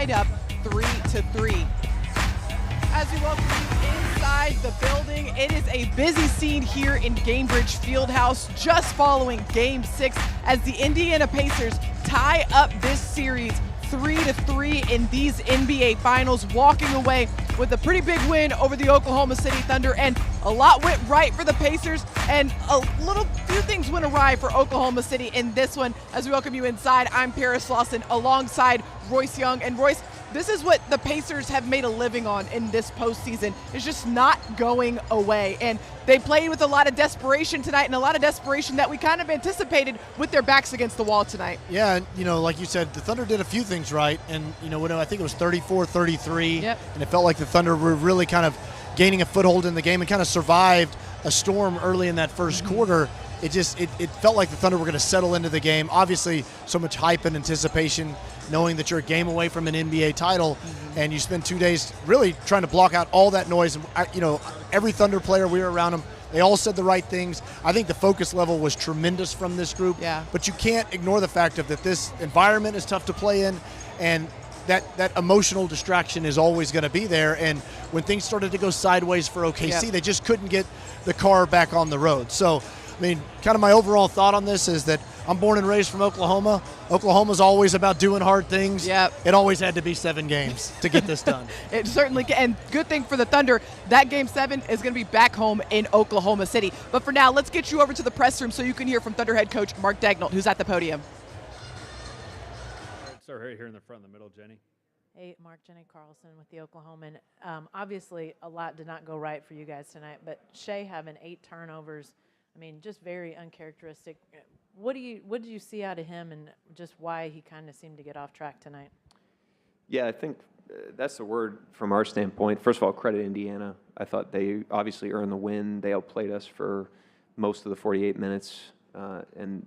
tied up 3-3. As we welcome you inside the building, it is a busy scene here in Gainbridge Fieldhouse just following Game 6 as the Indiana Pacers tie up this series 3-3 in these NBA Finals, walking away with a pretty big win over the Oklahoma City Thunder. And a lot went right for the Pacers, and a few things went awry for Oklahoma City in this one. As we welcome you inside, I'm Paris Lawson alongside Royce Young. And Royce, this is what the Pacers have made a living on in this postseason. It's just not going away. And they played with a lot of desperation tonight, and a lot of desperation that we kind of anticipated with their backs against the wall tonight. Yeah, and like you said, the Thunder did a few things right. And, I think it was 34-33. Yep. And it felt like the Thunder were really kind of gaining a foothold in the game and kind of survived a storm early in that first quarter. It felt like the Thunder were going to settle into the game. Obviously, so much hype and anticipation, knowing that you're a game away from an NBA title, and you spend 2 days really trying to block out all that noise. And every Thunder player, we were around them, they all said the right things. I think the focus level was tremendous from this group. Yeah. But you can't ignore the fact that this environment is tough to play in, and that emotional distraction is always going to be there. And when things started to go sideways for OKC, they just couldn't get the car back on the road. So, kind of my overall thought on this is that I'm born and raised from Oklahoma. Oklahoma's always about doing hard things. Yep. It always had to be 7 games to get this done. It certainly can. And good thing for the Thunder, that Game 7 is going to be back home in Oklahoma City. But for now, let's get you over to the press room so you can hear from Thunder head coach Mark Daigneault, who's at the podium. Start right here in the front, in the middle, Jenny. Hey, Mark, Jenny Carlson with the Oklahoman. Obviously, a lot did not go right for you guys tonight, but Shea having 8 turnovers, just very uncharacteristic. What did you see out of him, and just why he kind of seemed to get off track tonight? Yeah, I think that's the word from our standpoint. First of all, credit Indiana. I thought they obviously earned the win. They outplayed us for most of the 48 minutes, and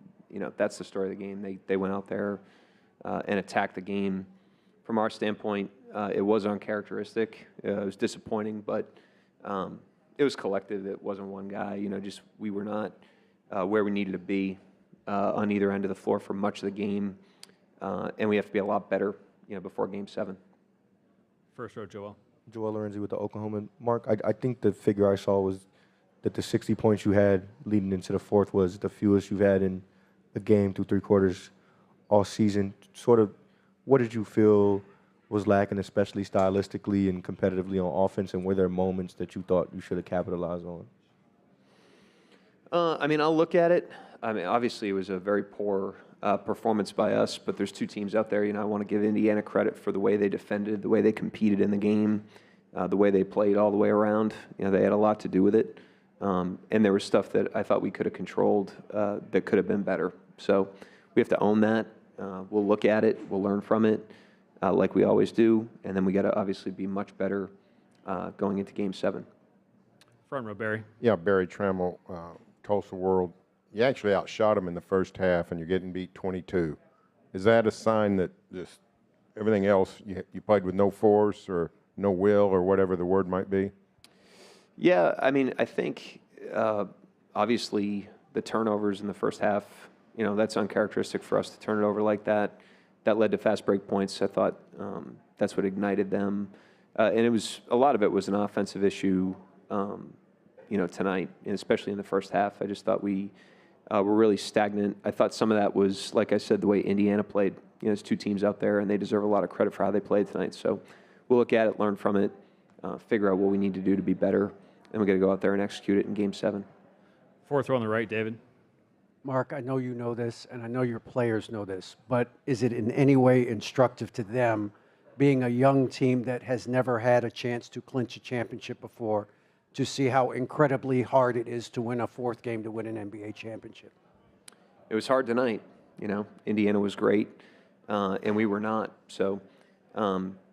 that's the story of the game. They went out there and attacked the game. From our standpoint, it was uncharacteristic. It was disappointing, but it was collective. It wasn't one guy. We were not where we needed to be on either end of the floor for much of the game, and we have to be a lot better, before Game 7. First row, Joel. Joel Lorenzi with the Oklahoma. Mark, I think the figure I saw was that the 60 points you had leading into the fourth was the fewest you've had in a game through 3 quarters all season. Sort of, what did you feel was lacking, especially stylistically and competitively on offense, and were there moments that you thought you should have capitalized on? I'll look at it. Obviously it was a very poor performance by us, but there's 2 teams out there. I want to give Indiana credit for the way they defended, the way they competed in the game, the way they played all the way around. They had a lot to do with it. And there was stuff that I thought we could have controlled that could have been better. So we have to own that. We'll look at it. We'll learn from it like we always do. And then we got to obviously be much better going into Game 7. Front row, Barry. Yeah, Barry Trammell, Tulsa World. You actually outshot them in the first half, and you're getting beat 22. Is that a sign that just everything else, you played with no force or no will or whatever the word might be? Yeah, I think obviously the turnovers in the first half, that's uncharacteristic for us to turn it over like that. That led to fast break points. I thought that's what ignited them. And it was a lot of it was an offensive issue, tonight, and especially in the first half. I just thought we were really stagnant. I thought some of that was, like I said, the way Indiana played. There's 2 teams out there, and they deserve a lot of credit for how they played tonight. So we'll look at it, learn from it, figure out what we need to do to be better, and we're going to go out there and execute it in Game 7. Fourth row on the right, David. Mark, I know you know this, and I know your players know this, but is it in any way instructive to them, being a young team that has never had a chance to clinch a championship before, to see how incredibly hard it is to win a 4th game to win an NBA championship? It was hard tonight. Indiana was great, and we were not. So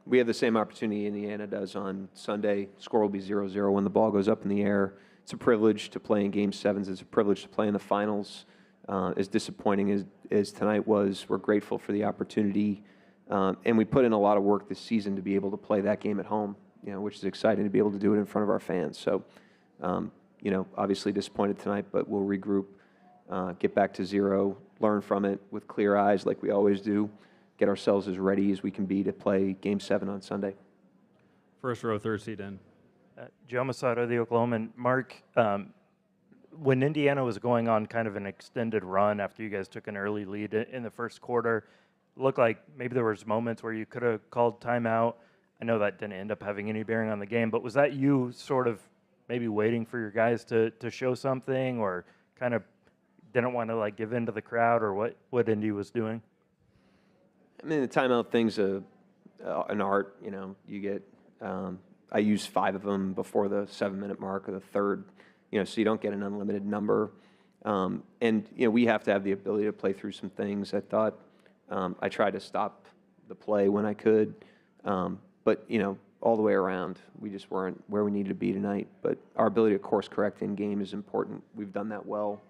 we have the same opportunity Indiana does on Sunday. Score will be 0-0 when the ball goes up in the air. It's a privilege to play in Game 7s. It's a privilege to play in the finals. As disappointing as tonight was, we're grateful for the opportunity. And we put in a lot of work this season to be able to play that game at home, which is exciting to be able to do it in front of our fans. So, obviously disappointed tonight, but we'll regroup, get back to 0, learn from it with clear eyes like we always do, get ourselves as ready as we can be to play Game 7 on Sunday. First row, third seat in. Joe Masato, the Oklahoman. Mark, when Indiana was going on kind of an extended run after you guys took an early lead in the first quarter, it looked like maybe there was moments where you could have called timeout. I know that didn't end up having any bearing on the game, but was that you sort of maybe waiting for your guys to show something, or kind of didn't want to like give in to the crowd, or what Indy was doing? I mean, the timeout thing's an art. You know, you get I use 5 of them before the 7-minute mark of the third. You know, so you don't get an unlimited number. And you know, we have to have the ability to play through some things. I thought I tried to stop the play when I could, but you know, all the way around, we just weren't where we needed to be tonight. But our ability to course correct in game is important. We've done that well.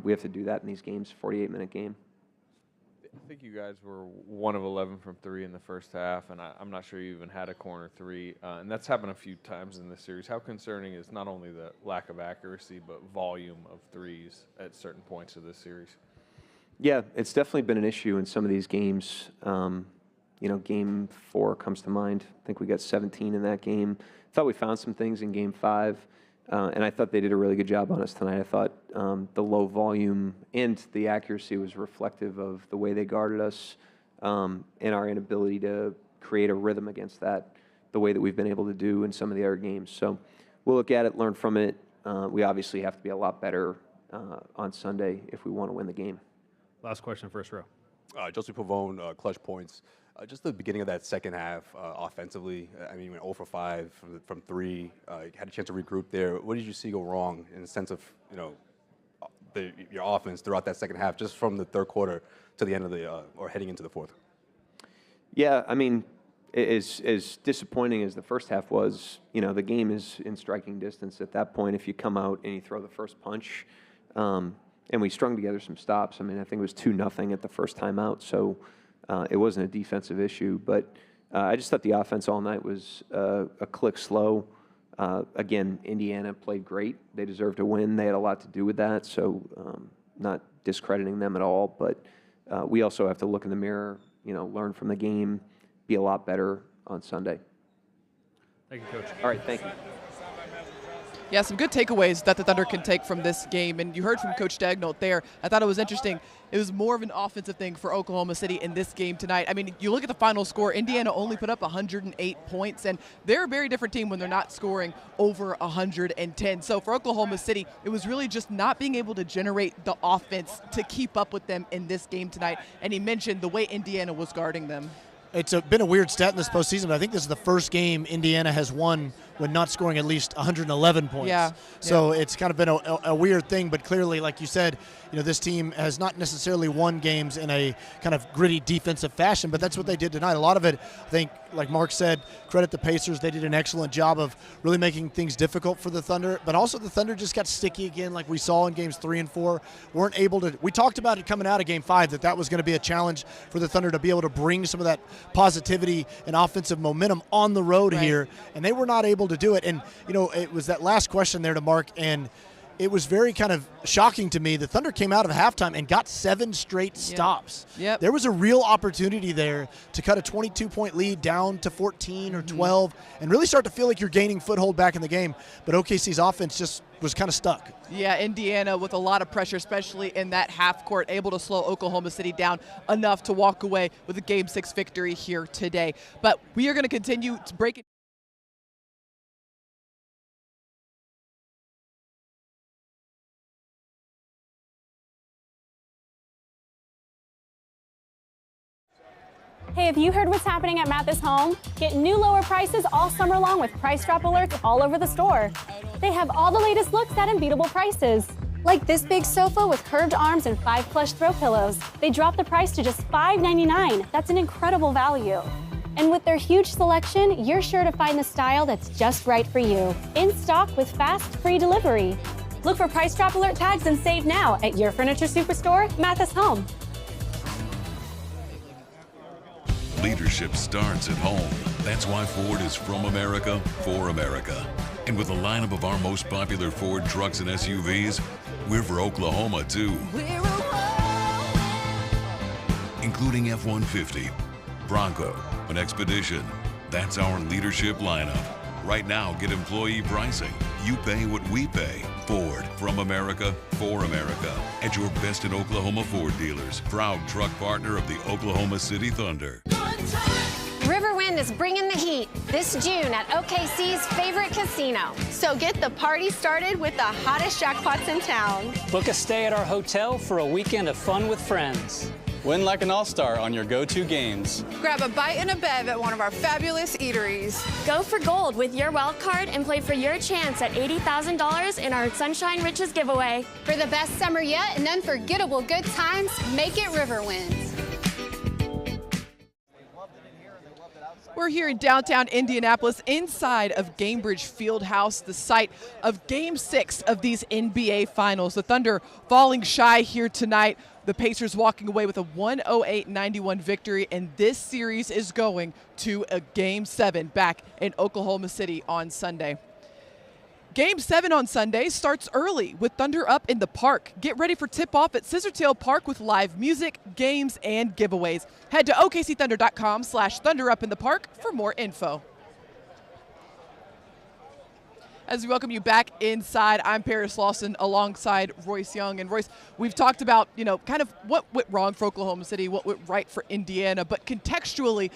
We have to do that in these games, 48-minute game. I think you guys were 1 of 11 from 3 in the first half, and I'm not sure you even had a corner 3. And that's happened a few times in this series. How concerning is not only the lack of accuracy, but volume of threes at certain points of this series? Yeah, it's definitely been an issue in some of these games. You know, Game 4 comes to mind. I think we got 17 in that game. Thought we found some things in Game 5. And I thought they did a really good job on us tonight. I thought the low volume and the accuracy was reflective of the way they guarded us and our inability to create a rhythm against that, the way that we've been able to do in some of the other games. So we'll look at it, learn from it. We obviously have to be a lot better on Sunday if we want to win the game. Last question, first row. Joseph Pavone, Clutch Points. Just the beginning of that second half offensively, I mean, you went 0 for 5 from 3, had a chance to regroup there. What did you see go wrong in the sense of, you know, your offense throughout that second half, just from the third quarter to the end of the, or heading into the fourth? Yeah, I mean, as disappointing as the first half was, you know, the game is in striking distance at that point if you come out and you throw the first punch. And we strung together some stops. I mean, I think it was 2-0 at the first time out, so it wasn't a defensive issue. But I just thought the offense all night was a click slow. Again, Indiana played great. They deserved to win. They had a lot to do with that, so not discrediting them at all. But we also have to look in the mirror, you know, learn from the game, be a lot better on Sunday. Thank you, Coach. All right, thank you. Yeah, some good takeaways that the Thunder can take from this game. And you heard from Coach Daigneault there. I thought it was interesting. It was more of an offensive thing for Oklahoma City in this game tonight. I mean, you look at the final score, Indiana only put up 108 points, and they're a very different team when they're not scoring over 110. So for Oklahoma City, it was really just not being able to generate the offense to keep up with them in this game tonight. And he mentioned the way Indiana was guarding them. It's been a weird stat in this postseason, but I think this is the first game Indiana has won when not scoring at least 111 points. Yeah. So it's kind of been a weird thing, but clearly, like you said, you know, this team has not necessarily won games in a kind of gritty defensive fashion, but that's what they did tonight. A lot of it, I think, like Mark said, credit the Pacers. They did an excellent job of really making things difficult for the Thunder, but also the Thunder just got sticky again like we saw in games 3 and 4. Weren't able to – we talked about it coming out of game 5 that was going to be a challenge for the Thunder to be able to bring some of that positivity and offensive momentum on the road here, and they were not able to do it. And, you know, it was that last question there to Mark, and it was very kind of shocking to me. The Thunder came out of halftime and got 7 straight stops. Yep. There was a real opportunity there to cut a 22-point lead down to 14 or 12 and really start to feel like you're gaining foothold back in the game. But OKC's offense just was kind of stuck. Yeah, Indiana with a lot of pressure, especially in that half court, able to slow Oklahoma City down enough to walk away with a Game 6 victory here today. But we are going to continue to break it. Hey, have you heard what's happening at Mathis Home? Get new lower prices all summer long with price drop alerts all over the store. They have all the latest looks at unbeatable prices. Like this big sofa with curved arms and 5 plush throw pillows. They dropped the price to just $5.99. That's an incredible value. And with their huge selection, you're sure to find the style that's just right for you. In stock with fast, free delivery. Look for price drop alert tags and save now at your furniture superstore, Mathis Home. Leadership starts at home. That's why Ford is from America, for America. And with a lineup of our most popular Ford trucks and SUVs, we're for Oklahoma too. including F-150, Bronco, and Expedition. That's our leadership lineup. Right now, get employee pricing. You pay what we pay. Ford, from America, for America. At your best in Oklahoma Ford dealers. Proud truck partner of the Oklahoma City Thunder. Riverwind is bringing the heat this June at OKC's favorite casino. So get the party started with the hottest jackpots in town. Book a stay at our hotel for a weekend of fun with friends. Win like an all-star on your go-to games. Grab a bite and a bev at one of our fabulous eateries. Go for gold with your wild card and play for your chance at $80,000 in our Sunshine Riches giveaway. For the best summer yet and unforgettable good times, make it Riverwind. We're here in downtown Indianapolis inside of Gainbridge Fieldhouse, the site of Game 6 of these NBA Finals. The Thunder falling shy here tonight. The Pacers walking away with a 108-91 victory, and this series is going to a Game 7 back in Oklahoma City on Sunday. Game 7 on Sunday starts early with Thunder Up in the Park. Get ready for tip-off at Scissortail Park with live music, games, and giveaways. Head to okcthunder.com/thunderupinthepark for more info. As we welcome you back inside, I'm Paris Lawson alongside Royce Young. And Royce, we've talked about, kind of what went wrong for Oklahoma City, what went right for Indiana, but contextually,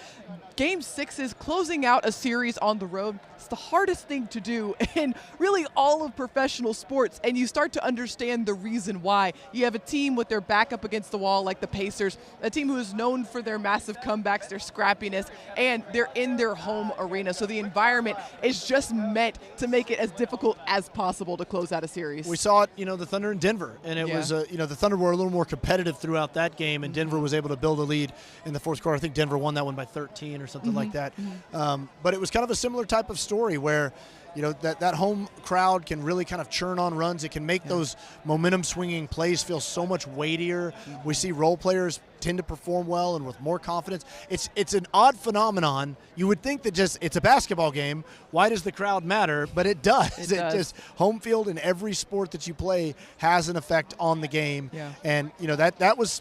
Game 6 is closing out a series on the road. It's the hardest thing to do in really all of professional sports, and you start to understand the reason why. You have a team with their back up against the wall like the Pacers, a team who is known for their massive comebacks, their scrappiness, and they're in their home arena. So the environment is just meant to make it as difficult as possible to close out a series. We saw it, the Thunder in Denver, and it was, the Thunder were a little more competitive throughout that game, and Denver was able to build a lead in the fourth quarter. I think Denver won that one by 13 or something like that. But it was kind of a similar type of story where, that home crowd can really kind of churn on runs. It can make those momentum swinging plays feel so much weightier. We see role players tend to perform well and with more confidence. It's an odd phenomenon. You would think that it's a basketball game. Why does the crowd matter? But it does. It just home field in every sport that you play has an effect on the game. Yeah. And that was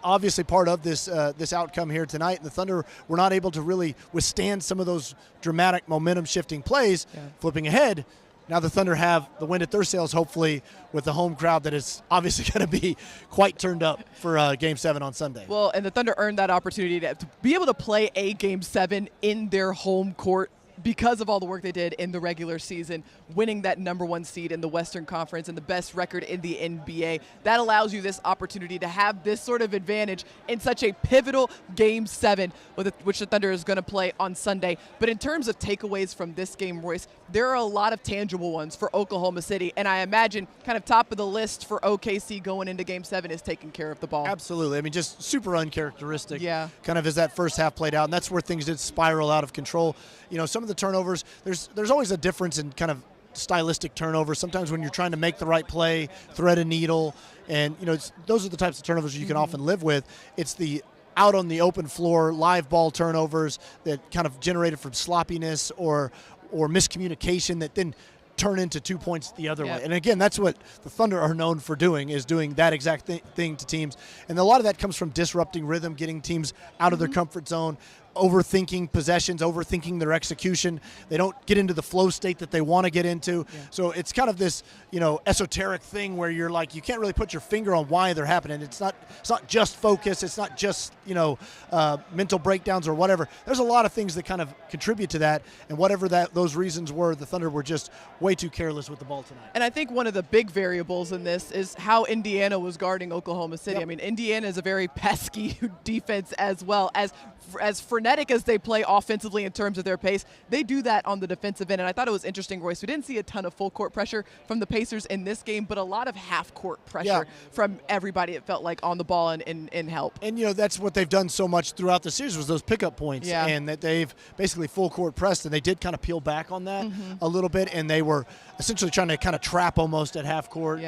obviously part of this outcome here tonight. And the Thunder were not able to really withstand some of those dramatic momentum-shifting plays. Flipping ahead, now the Thunder have the wind at their sails, hopefully, with the home crowd that is obviously going to be quite turned up for Game 7 on Sunday. Well, and the Thunder earned that opportunity to be able to play a Game 7 in their home court because of all the work they did in the regular season, winning that #1 seed in the Western Conference and the best record in the NBA. That allows you this opportunity to have this sort of advantage in such a pivotal Game 7, which the Thunder is going to play on Sunday. But in terms of takeaways from this game, Royce, there are a lot of tangible ones for Oklahoma City, and I imagine kind of top of the list for OKC going into Game 7 is taking care of the ball. Absolutely. I mean, just super uncharacteristic. Yeah. Kind of as that first half played out, and that's where things did spiral out of control. Some of the turnovers, there's always a difference in kind of stylistic turnovers. Sometimes when you're trying to make the right play, thread a needle, and those are the types of turnovers you can often live with. It's the out on the open floor live ball turnovers that kind of generated from sloppiness or miscommunication that then turn into 2 points the other way. And again, that's what the Thunder are known for doing, is doing that exact thing to teams. And a lot of that comes from disrupting rhythm, getting teams out of their comfort zone, overthinking possessions, overthinking their execution. They don't get into the flow state that they want to get into. So it's kind of this, esoteric thing where you're like, you can't really put your finger on why they're happening. It's not just focus. It's not just, mental breakdowns or whatever. There's a lot of things that kind of contribute to that. And whatever those reasons were, the Thunder were just way too careless with the ball tonight. And I think one of the big variables in this is how Indiana was guarding Oklahoma City. I mean, Indiana is a very pesky defense as well. As frenetic as they play offensively in terms of their pace, they do that on the defensive end. And I thought it was interesting, Royce. We didn't see a ton of full court pressure from the Pacers in this game, but a lot of half court pressure from everybody, it felt like, on the ball and in help. And, that's what they've done so much throughout the series was those pickup points. And that they've basically full court pressed, and they did kind of peel back on that a little bit, and they were essentially trying to kind of trap almost at half court,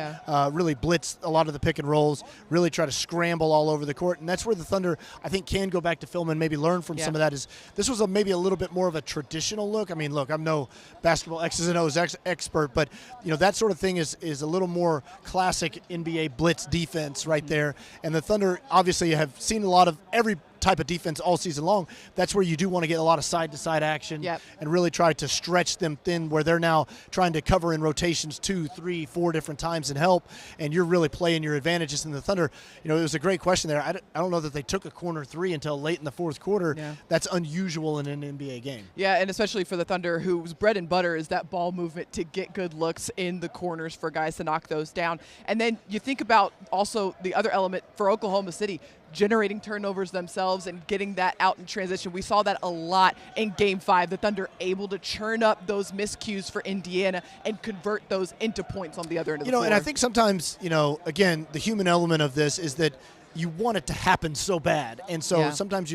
really blitz a lot of the pick and rolls, really try to scramble all over the court. And that's where the Thunder, I think, can go back to film and maybe learn from on some of that is this was maybe a little bit more of a traditional look. I mean, look, I'm no basketball X's and O's expert, but that sort of thing is a little more classic NBA blitz defense right there. And the Thunder obviously have seen a lot of every type of defense all season long. That's where you do want to get a lot of side-to-side action and really try to stretch them thin, where they're now trying to cover in rotations 2, 3, 4 different times and help, and you're really playing your advantages. In the Thunder, it was a great question there. I don't know that they took a corner 3 until late in the fourth quarter. That's unusual in an NBA game. Yeah, and especially for the Thunder, whose bread and butter is that ball movement to get good looks in the corners for guys to knock those down. And then you think about also the other element for Oklahoma City, generating turnovers themselves and getting that out in transition. We saw that a lot in Game 5. The Thunder able to churn up those miscues for Indiana and convert those into points on the other end of the floor. And I think sometimes, again, the human element of this is that you want it to happen so bad. And so sometimes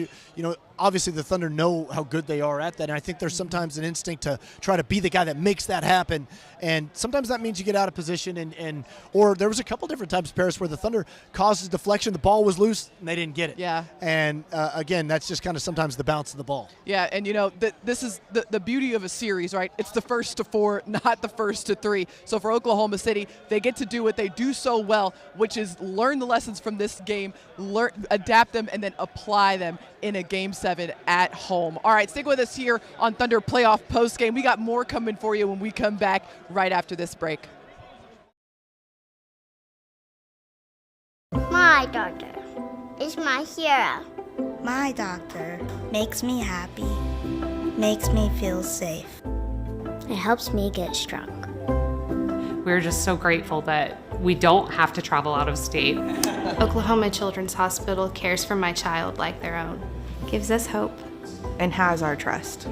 obviously the Thunder know how good they are at that, and I think there's sometimes an instinct to try to be the guy that makes that happen, and sometimes that means you get out of position, or there was a couple different times, Paris, where the Thunder causes deflection, the ball was loose, and they didn't get it. And again, that's just kind of sometimes the bounce of the ball. Yeah, and this is the beauty of a series, right? It's the first to 4, not the first to 3. So for Oklahoma City, they get to do what they do so well, which is learn the lessons from this game, adapt them, and then apply them in a Game 7 at home. All right, stick with us here on Thunder Playoff Postgame. We got more coming for you when we come back right after this break. My doctor is my hero. My doctor makes me happy, makes me feel safe. It helps me get strong. We're just so grateful that we don't have to travel out of state. Oklahoma Children's Hospital cares for my child like their own. Gives us hope. And has our trust.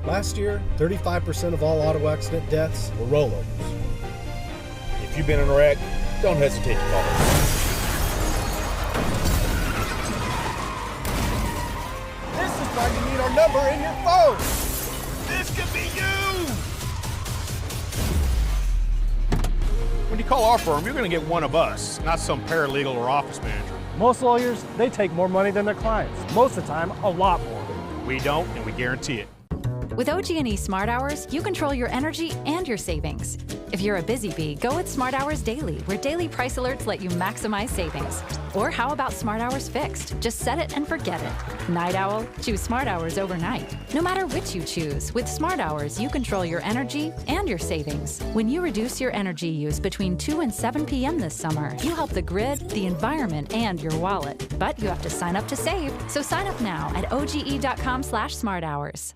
Last year, 35% of all auto accident deaths were rollovers. If you've been in a wreck, don't hesitate to call us. This is why you need our number in your phone. This could be you. When you call our firm, you're going to get one of us, not some paralegal or office manager. Most lawyers, they take more money than their clients. Most of the time, a lot more. We don't, and we guarantee it. With OG&E Smart Hours, you control your energy and your savings. If you're a busy bee, go with Smart Hours Daily, where daily price alerts let you maximize savings. Or how about Smart Hours Fixed? Just set it and forget it. Night owl? Choose Smart Hours overnight. No matter which you choose, with Smart Hours, you control your energy and your savings. When you reduce your energy use between 2 and 7 p.m. this summer, you help the grid, the environment, and your wallet. But you have to sign up to save. So sign up now at oge.com/smarthours.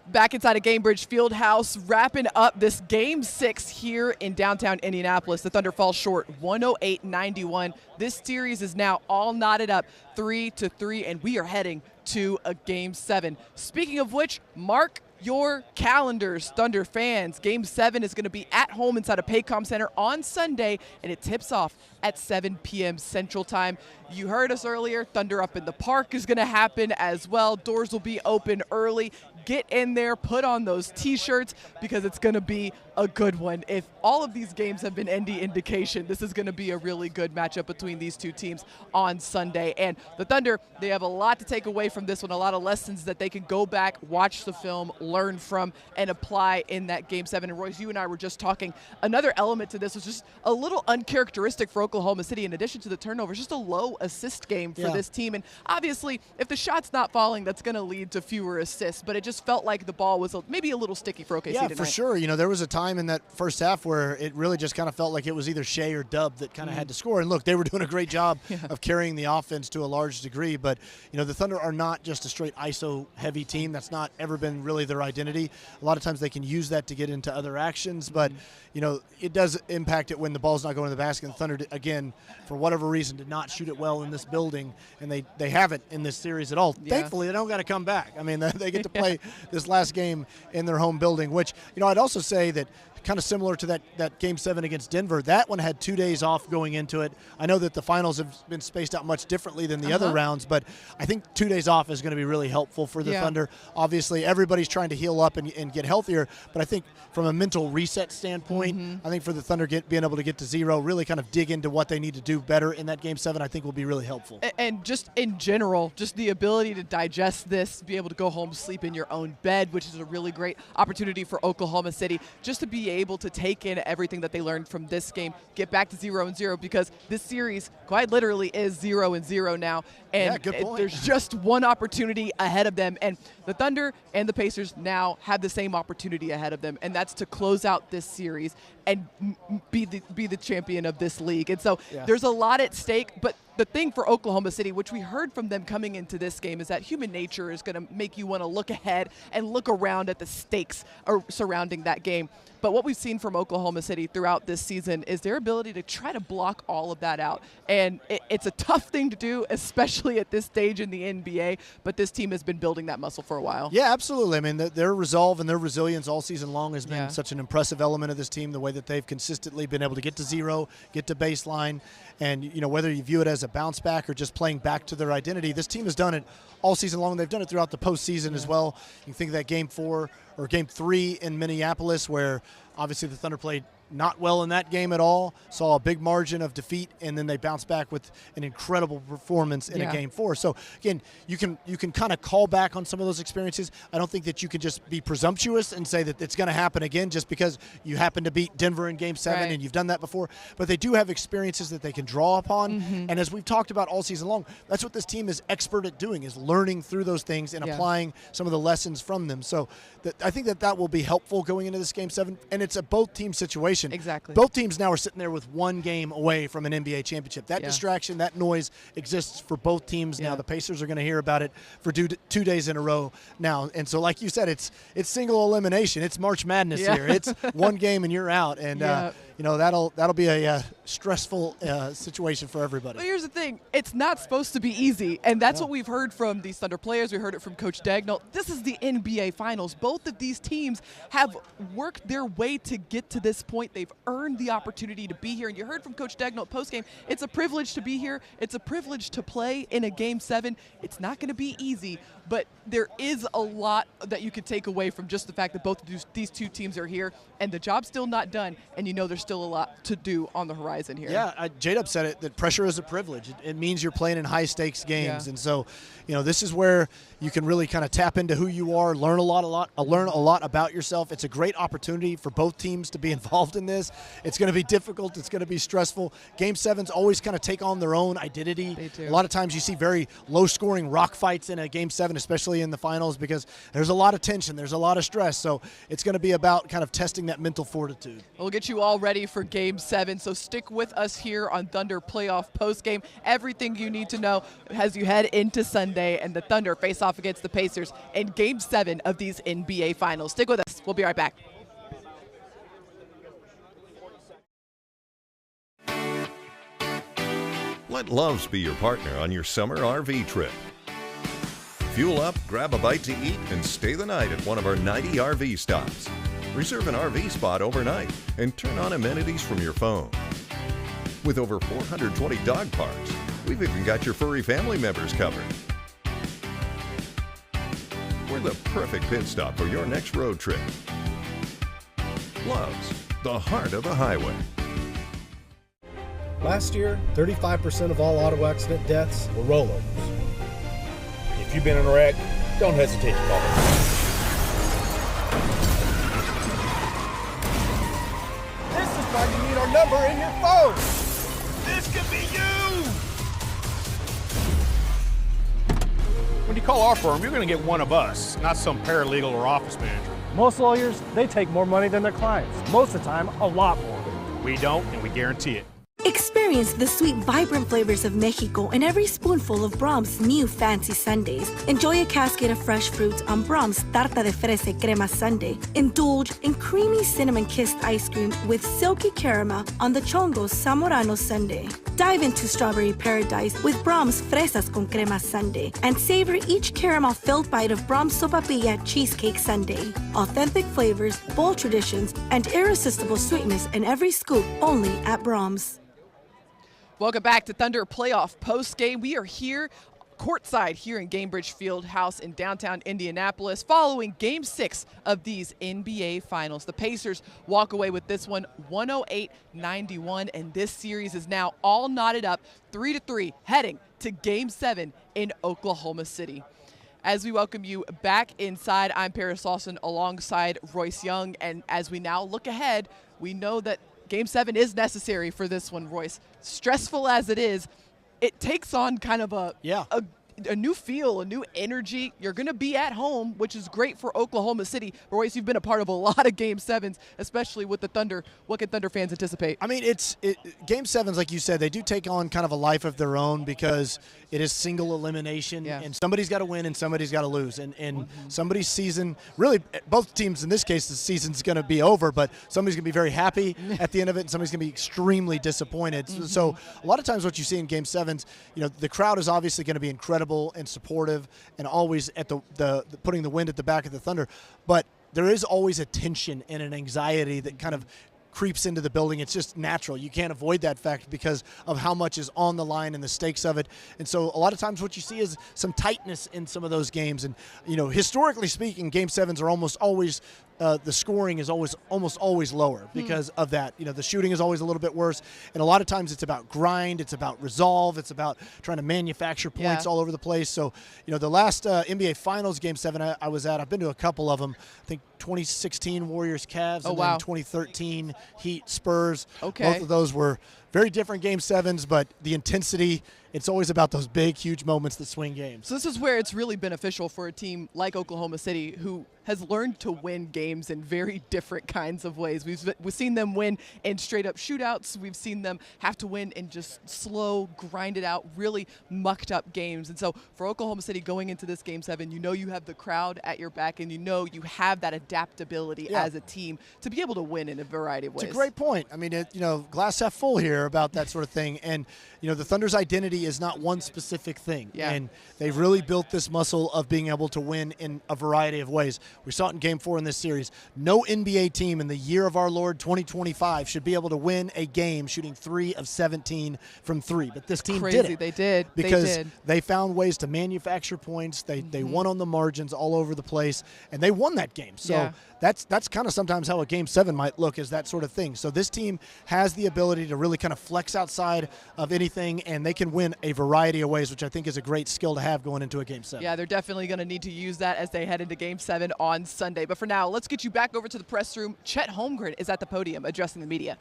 Back inside of Gamebridge Fieldhouse, wrapping up this Game 6 here in downtown Indianapolis. The Thunder fall short, 108-91. This series is now all knotted up, 3-3, and we are heading to a Game 7. Speaking of which, mark your calendars, Thunder fans. Game 7 is going to be at home inside of Paycom Center on Sunday, and it tips off at 7 p.m. Central Time. You heard us earlier, Thunder Up in the Park is going to happen as well. Doors will be open early. Get in there, put on those T-shirts, because it's going to be a good one. If all of these games have been any indication, this is going to be a really good matchup between these two teams on Sunday. And the Thunder, they have a lot to take away from this one, a lot of lessons that they can go back, watch the film, learn from, and apply in that Game 7. And Royce, you and I were just talking, another element to this was just a little uncharacteristic for Oklahoma City. In addition to the turnovers, just a low assist game for this team. And obviously, if the shot's not falling, that's going to lead to fewer assists. But it just felt like the ball was maybe a little sticky for OKC tonight. Yeah, for sure. There was a time in that first half where it really just kind of felt like it was either Shea or Dub that kind of had to score. And look, they were doing a great job of carrying the offense to a large degree. But, the Thunder are not just a straight ISO-heavy team. That's not ever been really their identity. A lot of times they can use that to get into other actions. But, it does impact it when the ball's not going to the basket. And the Thunder, again, for whatever reason, did not shoot it well in this building. And they haven't in this series at all. Yeah. Thankfully, they don't got to come back. I mean, they get to play this last game in their home building, which, I'd also say that kind of similar to that Game 7 against Denver. That one had 2 days off going into it. I know that the finals have been spaced out much differently than the other rounds, but I think 2 days off is going to be really helpful for the Thunder. Obviously, everybody's trying to heal up and get healthier, but I think from a mental reset standpoint, I think for the Thunder being able to get to 0, really kind of dig into what they need to do better in that Game 7, I think will be really helpful. And just in general, just the ability to digest this, be able to go home, sleep in your own bed, which is a really great opportunity for Oklahoma City, just to be able to take in everything that they learned from this game, get back to 0-0, because this series quite literally is 0-0 now. And good point. There's just one opportunity ahead of them. And the Thunder and the Pacers now have the same opportunity ahead of them, and that's to close out this series and be the champion of this league. And so there's a lot at stake, but the thing for Oklahoma City, which we heard from them coming into this game, is that human nature is going to make you want to look ahead and look around at the stakes surrounding that game. But what we've seen from Oklahoma City throughout this season is their ability to try to block all of that out. And it's a tough thing to do, especially at this stage in the NBA, but this team has been building that muscle for a while. Yeah, absolutely. I mean, their resolve and their resilience all season long has been such an impressive element of this team, the way that they've consistently been able to get to 0, get to baseline, and whether you view it as a bounce back or just playing back to their identity, this team has done it all season long. They've done it throughout the postseason as well. You think of that Game 4 or Game 3 in Minneapolis, where obviously the Thunder played not well in that game at all, saw a big margin of defeat, and then they bounced back with an incredible performance in a Game 4. So again, you can kind of call back on some of those experiences. I don't think that you can just be presumptuous and say that it's going to happen again just because you happen to beat Denver in Game 7 and you've done that before. But they do have experiences that they can draw upon. And as we've talked about all season long, that's what this team is expert at doing, is learning through those things and applying some of the lessons from them. So I think that will be helpful going into this Game 7. And it's a both team situation. Exactly. Both teams now are sitting there with one game away from an NBA championship. That distraction, that noise exists for both teams now. The Pacers are going to hear about it for 2 days in a row now. And so, like you said, it's single elimination. It's March Madness here. It's one game and you're out. And that'll be a stressful situation for everybody. But here's the thing. It's not supposed to be easy. And that's what we've heard from these Thunder players. We heard it from Coach Dagnall. This is the NBA Finals. Both of these teams have worked their way to get to this point. They've earned the opportunity to be here. And you heard from Coach Dagnall postgame. It's a privilege to be here. It's a privilege to play in a Game 7. It's not going to be easy, but there is a lot that you could take away from just the fact that both of these two teams are here, and the job's still not done, and there's still a lot to do on the horizon here. Yeah, J-Dub said it, that pressure is a privilege. It means you're playing in high-stakes games, and so this is where you can really kind of tap into who you are, learn a lot about yourself. It's a great opportunity for both teams to be involved in this. It's going to be difficult. It's going to be stressful. Game 7s always kind of take on their own identity. They do. A lot of times you see very low-scoring rock fights in a Game 7, especially in the finals, because there's a lot of tension. There's a lot of stress. So it's going to be about kind of testing that mental fortitude. We'll get you all ready for Game 7, so stick with us here on Thunder Playoff Postgame. Everything you need to know as you head into Sunday, and the Thunder face off against the Pacers in Game 7 of these NBA Finals. Stick with us. We'll be right back. Let Love's be your partner on your summer RV trip. Fuel up, grab a bite to eat, and stay the night at one of our 90 RV stops. Reserve an RV spot overnight and turn on amenities from your phone. With over 420 dog parks, we've even got your furry family members covered. We're the perfect pit stop for your next road trip. Love's, the heart of the highway. Last year, 35% of all auto accident deaths were rollovers. If you've been in a wreck, don't hesitate to call us. This is why you need our number in your phone. This could be you. When you call our firm, you're going to get one of us, not some paralegal or office manager. Most lawyers, they take more money than their clients. Most of the time, a lot more. We don't, and we guarantee it. Experience the sweet, vibrant flavors of Mexico in every spoonful of Brahms' new fancy sundaes. Enjoy a cascade of fresh fruits on Brahms' Tarta de Fresa Crema Sundae. Indulge in creamy cinnamon-kissed ice cream with silky caramel on the Chongo's Zamorano Sundae. Dive into strawberry paradise with Brahms Fresas con Crema Sundae and savor each caramel-filled bite of Brahms Sopapilla Cheesecake Sundae. Authentic flavors, bold traditions, and irresistible sweetness in every scoop only at Brahms. Welcome back to Thunder Playoff Postgame. We are here courtside here in Gainbridge Fieldhouse in downtown Indianapolis following Game 6 of these NBA Finals. The Pacers walk away with this one 108-91, and this series is now all knotted up 3-3 heading to Game 7 in Oklahoma City. As we welcome you back inside, I'm Paris Lawson alongside Royce Young, and as we now look ahead, we know that Game 7 is necessary for this one, Royce. Stressful as it is, it takes on kind of a new feel, a new energy. You're going to be at home, which is great for Oklahoma City. Royce, you've been a part of a lot of Game 7s, especially with the Thunder. What can Thunder fans anticipate? I mean, Game 7s, like you said, they do take on kind of a life of their own because it is single elimination, and somebody's got to win and somebody's got to lose. And somebody's season, really, both teams in this case, the season's going to be over, but somebody's going to be very happy at the end of it, and somebody's going to be extremely disappointed. So a lot of times what you see in Game 7s, the crowd is obviously going to be incredible and supportive and always at the putting the wind at the back of the Thunder, but there is always a tension and an anxiety that kind of creeps into the building. It's just natural. You can't avoid that fact because of how much is on the line and the stakes of it. And so a lot of times what you see is some tightness in some of those games. And, historically speaking, Game 7s are almost always the scoring is almost always lower because of that. The shooting is always a little bit worse. And a lot of times it's about grind. It's about resolve. It's about trying to manufacture points all over the place. So, the last NBA Finals Game 7 I was at, I've been to a couple of them. I think 2016 Warriors Cavs and then 2013 Heat Spurs. Okay. Both of those were very different Game 7s, but the intensity, it's always about those big, huge moments that swing games. So this is where it's really beneficial for a team like Oklahoma City, who has learned to win games in very different kinds of ways. We've seen them win in straight-up shootouts. We've seen them have to win in just slow, grinded out, really mucked-up games. And so for Oklahoma City going into this Game 7, you have the crowd at your back, and you have that adaptability as a team to be able to win in a variety of ways. It's a great point. I mean, glass half full here about that sort of thing. And, the Thunder's identity is not one specific thing. And they've really built this muscle of being able to win in a variety of ways. We saw it in Game 4 in this series. No NBA team in the year of our Lord 2025 should be able to win a game shooting 3 of 17 from 3. But this team did it. They did. Because they found ways to manufacture points. They won on the margins all over the place, and they won that game. So that's kind of sometimes how a Game 7 might look, is that sort of thing. So this team has the ability to really kind of flex outside of anything, and they can win a variety of ways, which I think is a great skill to have going into a Game 7. Yeah, they're definitely going to need to use that as they head into Game 7 on Sunday. But for now, let's get you back over to the press room. Chet Holmgren is at the podium addressing the media.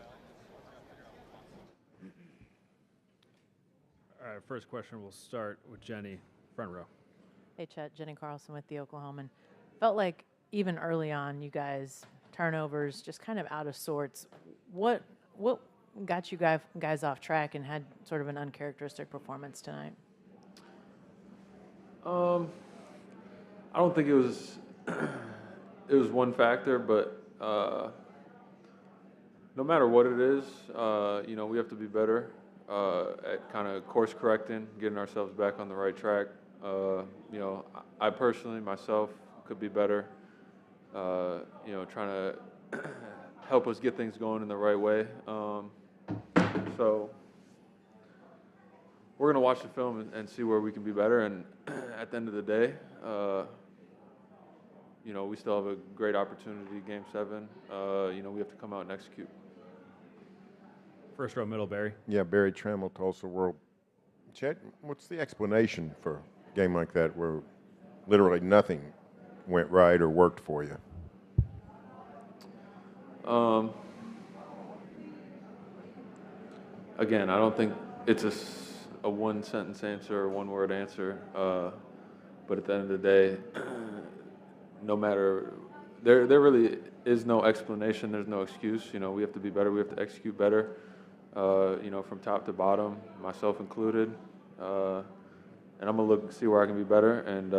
All right, first question, we'll start with Jenny, front row. Hey, Chet, Jenny Carlson with the Oklahoman. Felt like even early on, you guys, turnovers, just kind of out of sorts. What got you guys off track and had sort of an uncharacteristic performance tonight? I don't think it was one factor, but no matter what it is, we have to be better at kind of course correcting, getting ourselves back on the right track. I personally, myself, could be better, trying to help us get things going in the right way. So we're going to watch the film and see where we can be better. And at the end of the day, we still have a great opportunity, Game 7. We have to come out and execute. First row, middle, Barry. Yeah, Barry Trammell, Tulsa World. Chet, what's the explanation for a game like that where literally nothing went right or worked for you? Again, I don't think it's a one-sentence answer or one-word answer. But at the end of the day, no matter, there really is no explanation. There's no excuse. We have to be better. We have to execute better. From top to bottom, myself included. And I'm gonna see where I can be better and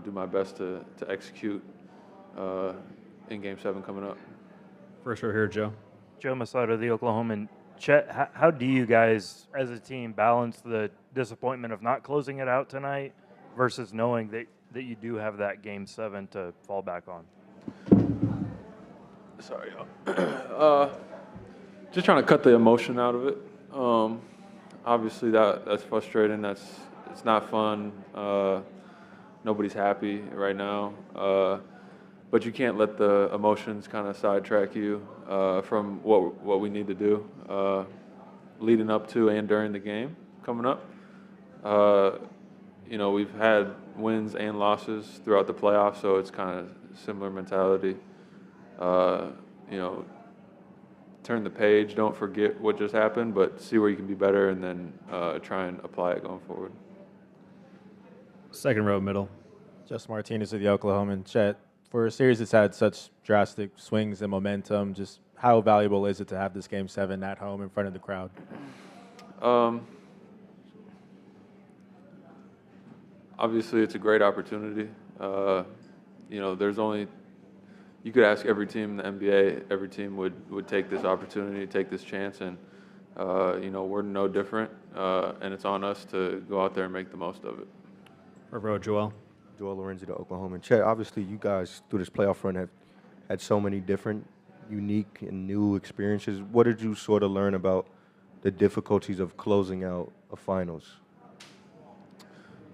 do my best to execute in Game 7 coming up. First row here, Joe. Joe Masato, the Oklahoman. Chet, how do you guys as a team balance the disappointment of not closing it out tonight versus knowing that you do have that Game 7 to fall back on? Sorry, just trying to cut the emotion out of it. Obviously, that's frustrating. It's not fun. Nobody's happy right now. But you can't let the emotions kind of sidetrack you from what we need to do leading up to and during the game coming up. We've had wins and losses throughout the playoffs, so it's kind of similar mentality. Turn the page, don't forget what just happened, but see where you can be better and then try and apply it going forward. Second row, middle. Justin Martinez of the Oklahoman. Chet, for a series that's had such drastic swings in momentum, just how valuable is it to have this Game 7 at home in front of the crowd? Obviously, it's a great opportunity. You could ask every team in the NBA, every team would take this opportunity, take this chance, and we're no different, and it's on us to go out there and make the most of it. Row, Joel. Joel Lorenzi to Oklahoma. Chet, obviously you guys through this playoff run have had so many different, unique and new experiences. What did you sort of learn about the difficulties of closing out a finals?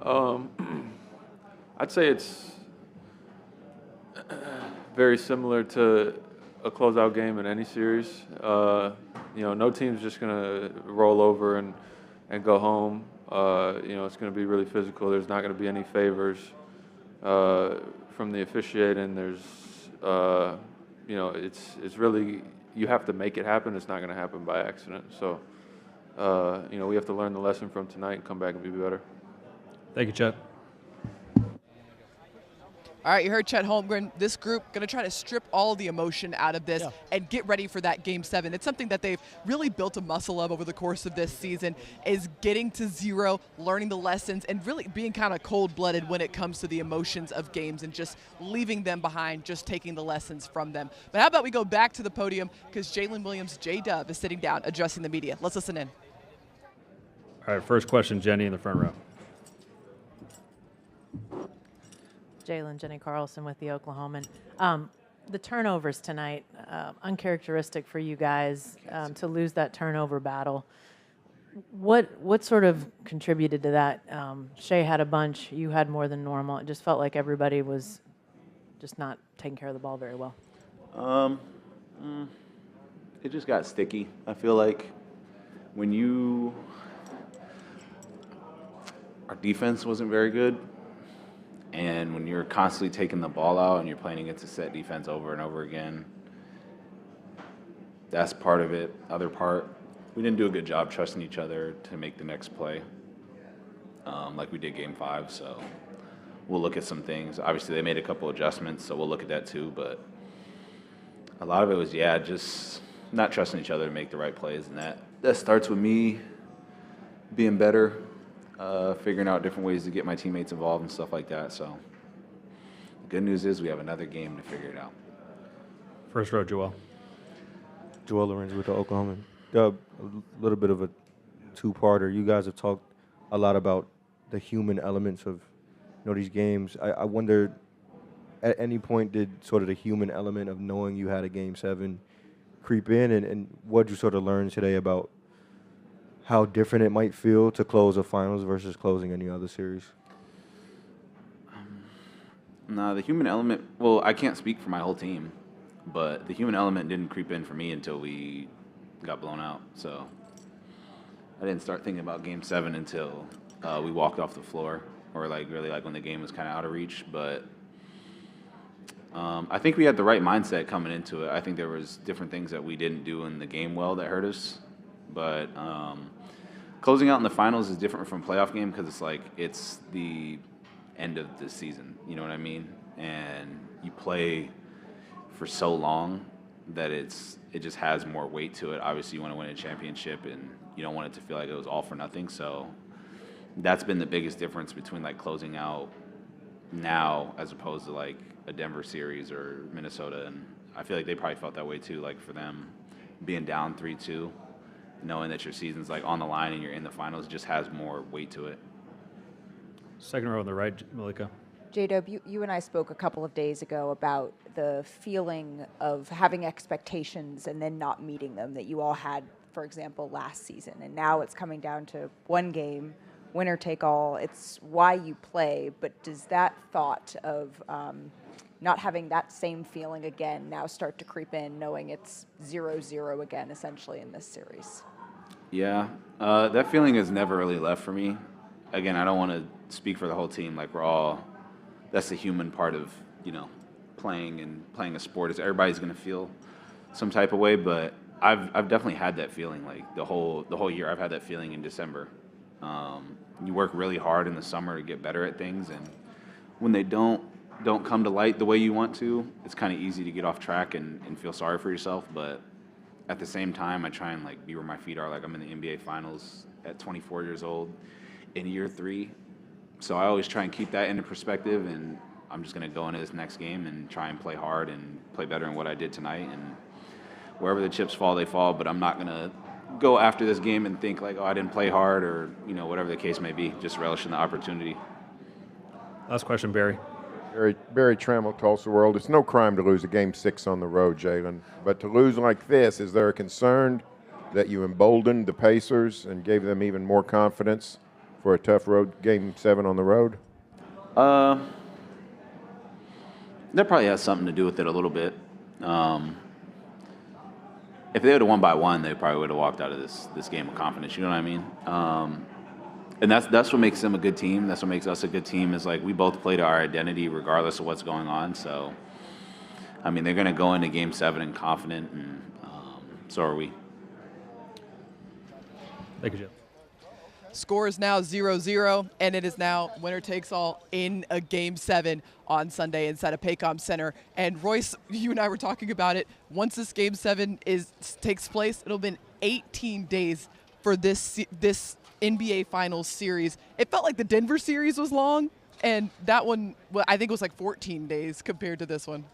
I'd say it's very similar to a closeout game in any series. No team's just going to roll over and go home. It's going to be really physical. There's not going to be any favors from the officiating. It's really, you have to make it happen. It's not going to happen by accident. So, we have to learn the lesson from tonight and come back and be better. Thank you, Chet. All right, you heard Chet Holmgren. This group going to try to strip all the emotion out of this and get ready for that Game 7. It's something that they've really built a muscle of over the course of this season, is getting to zero, learning the lessons, and really being kind of cold-blooded when it comes to the emotions of games and just leaving them behind, just taking the lessons from them. But how about we go back to the podium, because Jaylen Williams, J-Dub, is sitting down addressing the media. Let's listen in. All right, first question, Jenny in the front row. Jaylen, Jenny Carlson with the Oklahoman. The turnovers tonight, uncharacteristic for you guys to lose that turnover battle. What sort of contributed to that? Shea had a bunch. You had more than normal. It just felt like everybody was just not taking care of the ball very well. It just got sticky. I feel like our defense wasn't very good. And when you're constantly taking the ball out and you're playing against a set defense over and over again, that's part of it. Other part, we didn't do a good job trusting each other to make the next play, like we did Game 5. So we'll look at some things. Obviously, they made a couple adjustments, so we'll look at that too. But a lot of it was, just not trusting each other to make the right plays. And that starts with me being better. Figuring out different ways to get my teammates involved and stuff like that. So the good news is we have another game to figure it out. First row, Joel. Joel Lorenzi with the Oklahoma. A little bit of a two-parter. You guys have talked a lot about the human elements of these games. I wonder, at any point did sort of the human element of knowing you had a Game 7 creep in, and what did you sort of learn today about how different it might feel to close a finals versus closing any other series? No, the human element, well, I can't speak for my whole team, but the human element didn't creep in for me until we got blown out. So I didn't start thinking about Game 7 until we walked off the floor, or really when the game was kind of out of reach. But I think we had the right mindset coming into it. I think there was different things that we didn't do in the game well that hurt us. But closing out in the finals is different from a playoff game because it's the end of the season, you know what I mean? And you play for so long that it just has more weight to it. Obviously, you want to win a championship, and you don't want it to feel like it was all for nothing. So that's been the biggest difference between closing out now as opposed to a Denver series or Minnesota. And I feel like they probably felt that way too. For them being down 3-2. knowing that your season's like on the line and you're in the finals just has more weight to it. Second row on the right, Malika. J-Dub, you and I spoke a couple of days ago about the feeling of having expectations and then not meeting them that you all had, for example, last season. And now it's coming down to one game, winner take all. It's why you play, but does that thought of not having that same feeling again now start to creep in, knowing it's 0-0 again, essentially, in this series? Yeah, that feeling has never really left for me. Again, I don't want to speak for the whole team. Like, we're all, that's the human part of, playing a sport, is everybody's going to feel some type of way, but I've definitely had that feeling. Like, the whole year I've had that feeling in December. You work really hard in the summer to get better at things, and when they don't come to light the way you want to, it's kind of easy to get off track and feel sorry for yourself. But at the same time, I try and be where my feet are. Like, I'm in the NBA Finals at 24 years old in year 3. So I always try and keep that into perspective, and I'm just going to go into this next game and try and play hard and play better than what I did tonight. And wherever the chips fall, they fall, but I'm not going to go after this game and think like, oh, I didn't play hard, or, whatever the case may be. Just relishing the opportunity. Last question, Barry. Barry Trammell, Tulsa World. It's no crime to lose a Game 6 on the road, Jaylen, but to lose like this, is there a concern that you emboldened the Pacers and gave them even more confidence for a tough road Game 7 on the road? That probably has something to do with it a little bit. If they would have won by 1, they probably would have walked out of this game with confidence. You know what I mean? And that's what makes them a good team. That's what makes us a good team. Is like we both play to our identity regardless of what's going on. So, I mean, they're going to go into Game 7 and confident, and so are we. Thank you, Jim. Score is now 0-0, and it is now winner takes all in a Game 7 on Sunday inside of Paycom Center. And Royce, you and I were talking about it. Once this Game 7 takes place, it'll been 18 days for this NBA Finals series. It felt like the Denver series was long, and that one, well, I think it was like 14 days compared to this one.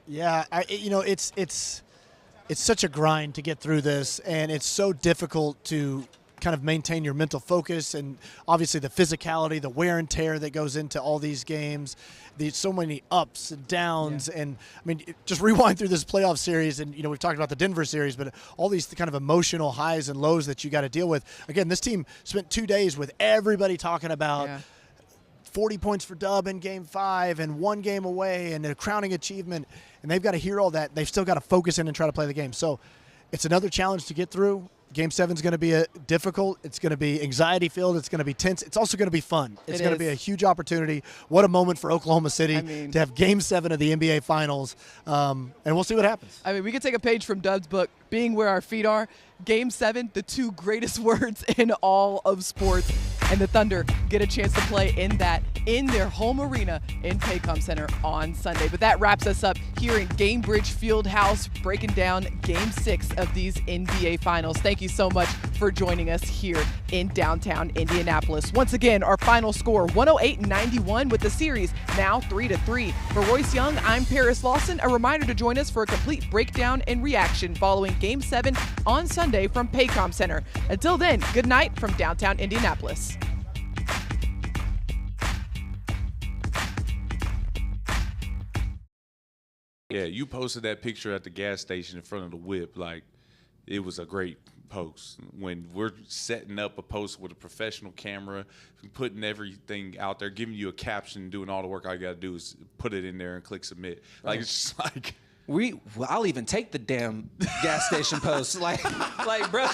Yeah, it's such a grind to get through this, and it's so difficult to kind of maintain your mental focus, and obviously the physicality, the wear and tear that goes into all these games. There's so many ups and downs, and I mean, just rewind through this playoff series, and we've talked about the Denver series, but all these kind of emotional highs and lows that you got to deal with. Again, this team spent 2 days with everybody talking about 40 points for Dub in Game 5 and 1 game away and a crowning achievement, and they've got to hear all that. They've still got to focus in and try to play the game. So it's another challenge to get through. Game 7 is going to be difficult. It's going to be anxiety-filled. It's going to be tense. It's also going to be fun. It's going to be a huge opportunity. What a moment for Oklahoma City to have Game 7 of the NBA Finals, and we'll see what happens. I mean, we could take a page from Dub's book, Being Where Our Feet Are. Game 7, the 2 greatest words in all of sports, and the Thunder get a chance to play in that in their home arena in Paycom Center on Sunday. But that wraps us up here in Gamebridge Fieldhouse, breaking down Game 6 of these NBA Finals. Thank you so much for joining us here in downtown Indianapolis. Once again, our final score, 108-91, with the series now 3-3. For Royce Young, I'm Paris Lawson. A reminder to join us for a complete breakdown and reaction following Game 7 on Sunday from Paycom Center. Until then, good night from downtown Indianapolis. Yeah, you posted that picture at the gas station in front of the whip. Like, it was a great post. When we're setting up a post with a professional camera, putting everything out there, giving you a caption, doing all the work, all you got to do is put it in there and click submit. Like, it's just like... I'll even take the damn gas station post. Like, bro.